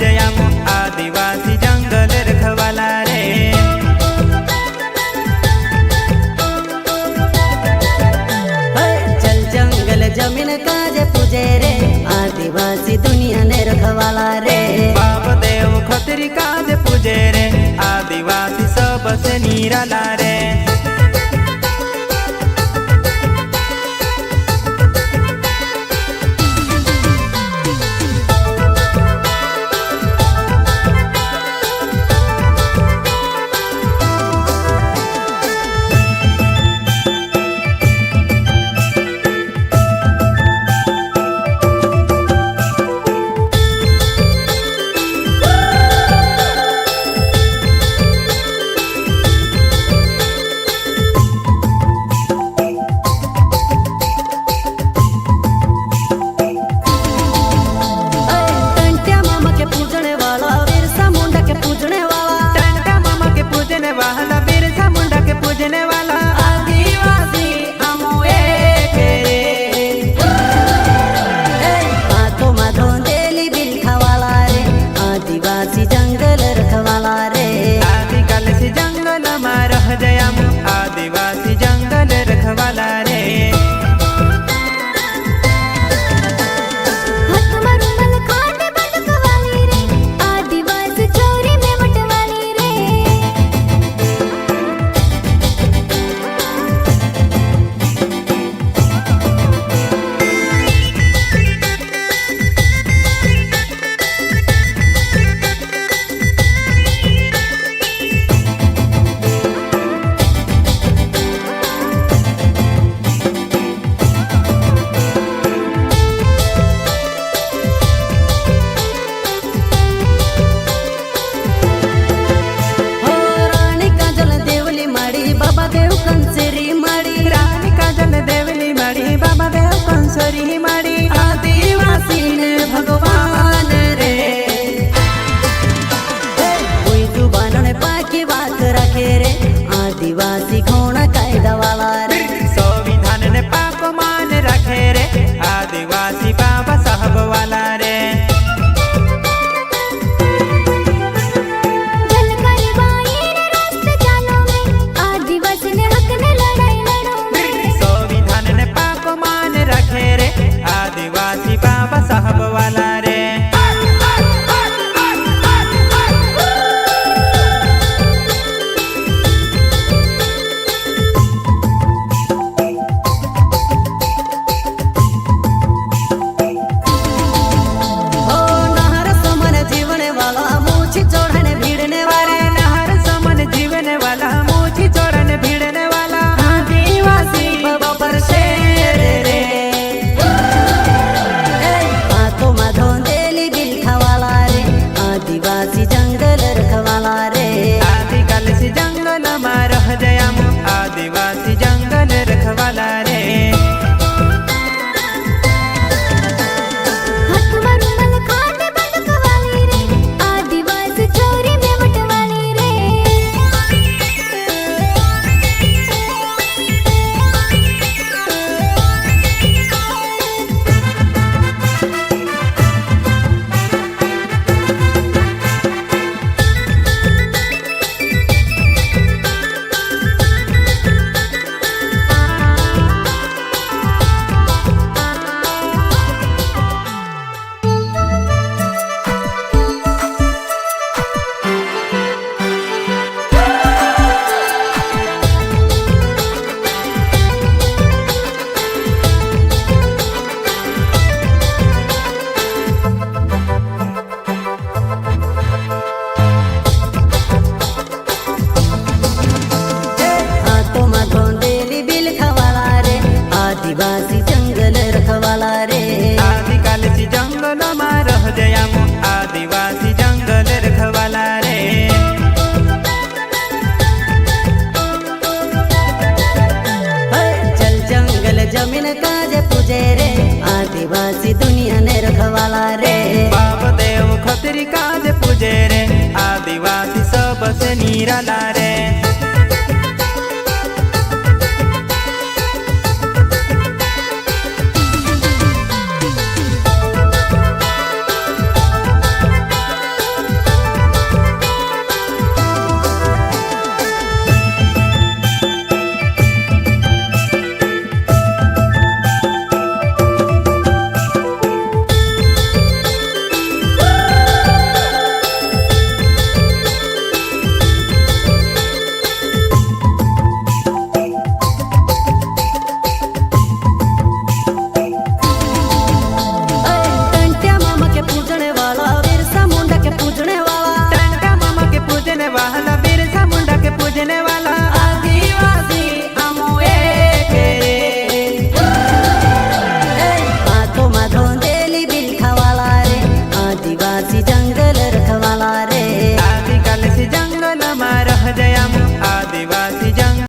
जयाम आदिवासी जंगल रखवाला रे। चल जंगल जमीन काजे पूजे रे आदिवासी दुनिया ने रखवाला रे। बाप देव खतरी काजे पूजे रे आदिवासी सबसे निराला रे। आदिवासी जंगल रखवाला रे। आदिवासी चोरी में मटवाली रे। आदिवासी ने भगवान रे कोई जुबान ने पाकी बात रखे रे। आदिवासी घोड़ा कायदा वाला रे। संविधान ने पाक मान रखे रे आदिवासी बाबा साहब वाला रे। आदिवासी ने हक ने लड़ाई लड़ो में। संविधान ने पाक मान रखे रे आदिवासी बाबा साहब वाला रे। नहर समन जीवने वाला मूछी चढ़ने भिड़ने वाला। नहर समन जीवने वाला मूछी चढ़ने भिड़ने वाला आदिवासी बाबा पर शेर रे। तो माधो देली बिल खवाला रे आदिवासी जंगल रखवाला रे। आदिकाल से जंगल में रह जयाम आदिवासी जंगल रखवाला रे। आदिवासी चोरी में मटवाली रे। आदिवासी जंगल रखवाला रे। आदिकाल से जंगल में रह जयाम आदिवासी जंगल रखवाला रे। चल जंगल जमीन काजे पूजे रे आदिवासी दुनिया ने रखवाला रे। बाप देव खतरी काजे पूजे रे आदिवासी सबसे निराला रे। જંગલ